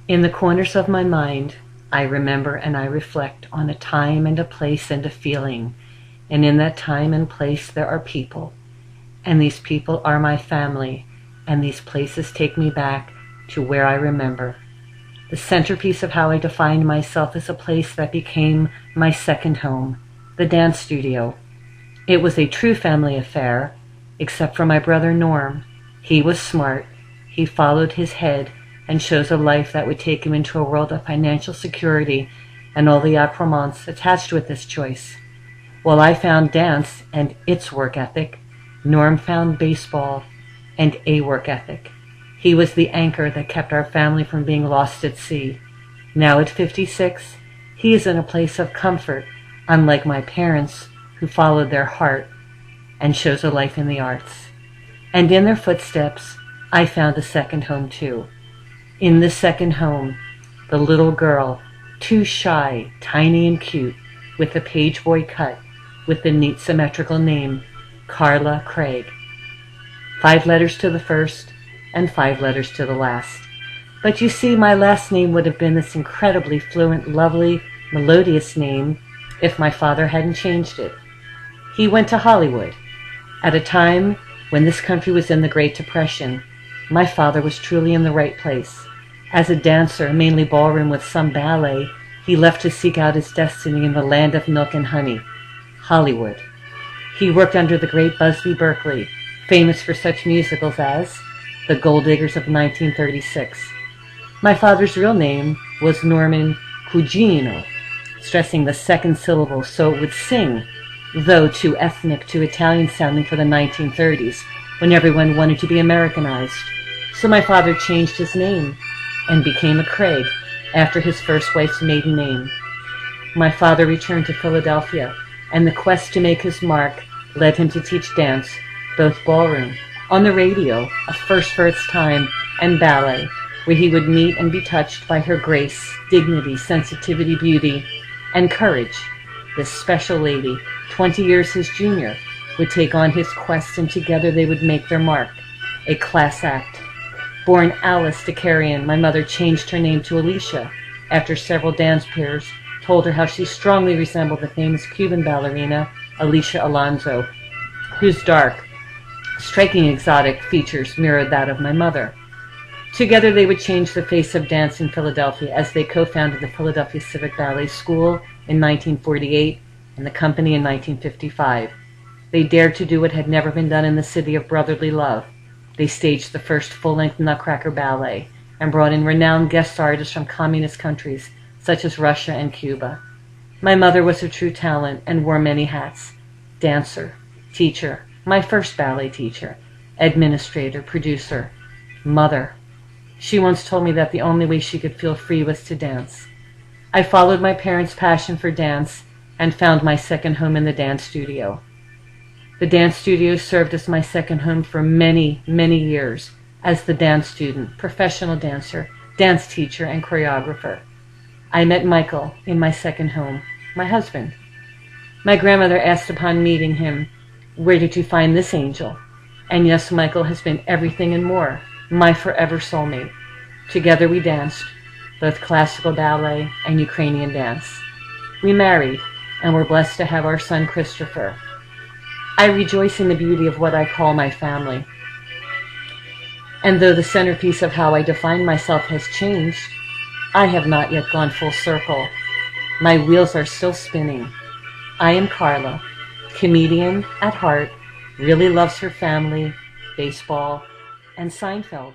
In the corners of my mind, I remember and I reflect on a time and a place and a feeling. And in that time and place there are people. And these people are my family. And these places take me back to where I remember. The centerpiece of how I defined myself is a place that became my second home, the dance studio. It was a true family affair, except for my brother Norm. He was smart. He followed his head and chose a life that would take him into a world of financial security and all the accoutrements attached with this choice. While I found dance and its work ethic, Norm found baseball and a work ethic. He was the anchor that kept our family from being lost at sea. Now at 56, he is in a place of comfort, unlike my parents who followed their heart and chose a life in the arts. And in their footsteps, I found a second home too. In this second home, the little girl, too shy, tiny and cute, with a page boy cut, with the neat symmetrical name, Carla Craig. 5 letters to the first and 5 letters to the last. But you see, my last name would have been this incredibly fluent, lovely, melodious name if my father hadn't changed it. He went to Hollywood. At a time when this country was in the Great Depression, my father was truly in the right place. As a dancer, mainly ballroom with some ballet, he left to seek out his destiny in the land of milk and honey, Hollywood. He worked under the great Busby Berkeley, famous for such musicals as The Gold Diggers of 1936. My father's real name was Norman Cugino, stressing the second syllable so it would sing, though too ethnic, too Italian sounding for the 1930s, when everyone wanted to be Americanized. So my father changed his name and became a Craig after his first wife's maiden name. My father returned to Philadelphia, and the quest to make his mark led him to teach dance, both ballroom, on the radio, a first for its time, and ballet, where he would meet and be touched by her grace, dignity, sensitivity, beauty, and courage. This special lady, 20 years his junior, would take on his quest, and together they would make their mark, a class act. Born Alice Dakarian, my mother changed her name to Alicia after several dance peers told her how she strongly resembled the famous Cuban ballerina Alicia Alonso, whose dark, striking exotic features mirrored that of my mother. Together they would change the face of dance in Philadelphia as they co-founded the Philadelphia Civic Ballet School in 1948 and the company in 1955. They dared to do what had never been done in the city of brotherly love. They staged the first full-length Nutcracker ballet and brought in renowned guest artists from communist countries such as Russia and Cuba. My mother was a true talent and wore many hats: dancer, teacher, my first ballet teacher, administrator, producer, mother. She once told me that the only way she could feel free was to dance. I followed my parents' passion for dance and found my second home in the dance studio. The dance studio served as my second home for many, many years as the dance student, professional dancer, dance teacher, and choreographer. I met Michael in my second home, my husband. My grandmother asked upon meeting him, "Where did you find this angel?" And yes, Michael has been everything and more, my forever soulmate. Together we danced, both classical ballet and Ukrainian dance. We married, and were blessed to have our son Christopher. I rejoice in the beauty of what I call my family. And though the centerpiece of how I define myself has changed, I have not yet gone full circle. My wheels are still spinning. I am Carla, comedian at heart, really loves her family, baseball, and Seinfeld.